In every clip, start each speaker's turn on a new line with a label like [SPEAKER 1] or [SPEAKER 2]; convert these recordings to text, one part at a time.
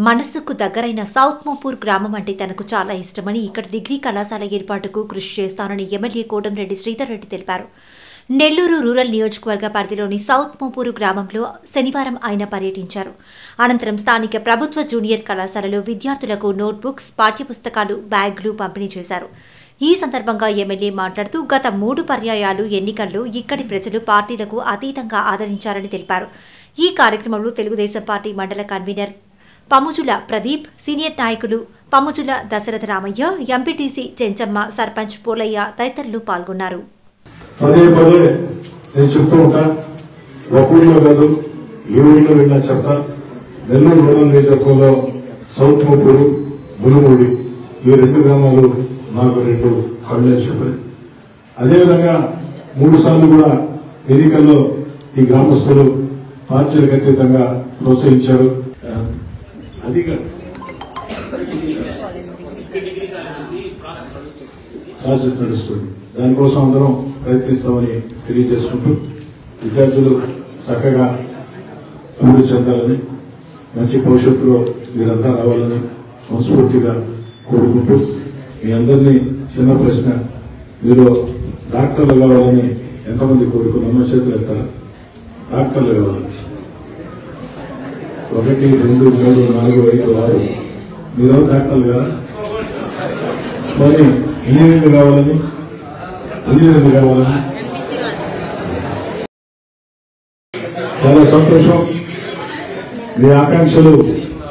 [SPEAKER 1] మనసుకు దగ్గరైన సౌత్ మోపూర్ గ్రామం అంటే తనకు చాలా ఇష్టమని ఇక్కడ డిగ్రీ కళాశాల ఏర్పాటుకు కృషి చేస్తానని ఎమ్మెల్యే కోటంరెడ్డి శ్రీధర్ రెడ్డి తెలిపారు. నెల్లూరు రూరల్ నియోజకవర్గ పరిధిలోని సౌత్ మోపూరు గ్రామంలో శనివారం ఆయన పర్యటించారు. అనంతరం స్థానిక ప్రభుత్వ జూనియర్ కళాశాలలో విద్యార్థులకు నోట్బుక్స్, పాఠ్యపుస్తకాలు, బ్యాగులు పంపిణీ చేశారు. ఈ సందర్భంగా ఎమ్మెల్యే మాట్లాడుతూ గత 3 పర్యాయాలు ఎన్నికల్లో ఇక్కడి ప్రజలు పార్టీలకు అతీతంగా ఆదరించారని తెలిపారు. ఈ కార్యక్రమంలో తెలుగుదేశం పార్టీ మండల కన్వీనర్ పముజుల ప్రదీప్, సీనియర్ నాయకులు పముజుల దశరథ రామయ్య, ఎంపీటీసీ చెంచమ్మ, సర్పంచ్ పోలయ్య తదితరులు పాల్గొన్నారు.
[SPEAKER 2] పదే పదే నేను చెప్తూ ఉంటా, ఒక ఊళ్ళో కాదు ఏ ఊళ్ళో వెళ్ళినా చెప్తా. నెల్లూరు రూరల్ నియోజకవర్గంలో సౌత్ మోపూరు, మునుమూడి ఈ 2 గ్రామాలు నాకు 2 కళ్ళు చెప్పారు. అదేవిధంగా 3 సార్లు కూడా ఎన్నికల్లో ఈ గ్రామస్తులు పార్టీలకు అతీతంగా ప్రోత్సహించారు. అది ప్రాసెస్ నడుస్తుంది. దానికోసం అందరం ప్రయత్నిస్తామని తెలియజేసుకుంటూ విద్యార్థులు చక్కగా అభివృద్ధి చెందాలని, మంచి భవిష్యత్తులో మీరంతా రావాలని మనస్ఫూర్తిగా కోరుకుంటూ మీ అందరినీ చిన్న ప్రశ్న, మీరు డాక్టర్లు కావాలని ఎంతమంది కోరుకున్నామో చేతులు ఎత్తారా? డాక్టర్లు కావాలి. 1, 2, 3, 4, 5, 6 మీరు డాక్టర్లు కదా. మరి ఇంజనీరింగ్ కావాలని చాలా సంతోషం. మీ ఆకాంక్షలు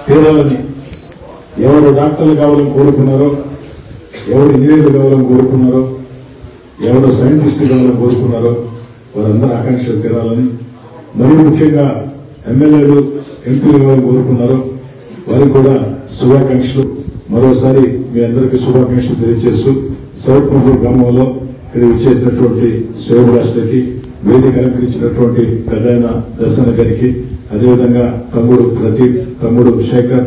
[SPEAKER 2] తీరాలని, ఎవరు డాక్టర్లు కావాలని కోరుకున్నారో, ఎవరు ఇంజనీర్లు కావాలని కోరుకున్నారో, ఎవరు సైంటిస్టులు కావాలని కోరుకున్నారో వారందరూ ఆకాంక్షలు తీరాలని, మరీ ముఖ్యంగా ఎమ్మెల్యేలు, ఎంపీలు కావాలని కోరుకున్నారో వారికి కూడా శుభాకాంక్షలు. మరోసారి మీ అందరికీ శుభాకాంక్షలు తెలియజేస్తూ సౌత్ మోపూర్ గ్రామంలో ఇక్కడ విచ్చేసినటువంటి శ్రేయోభిలాషులకి, వేదిక అలంకరించినటువంటి పెద్దాయన దర్శన గారికి, అదేవిధంగా తమ్ముడు ప్రదీప్, తమ్ముడు శేఖర్,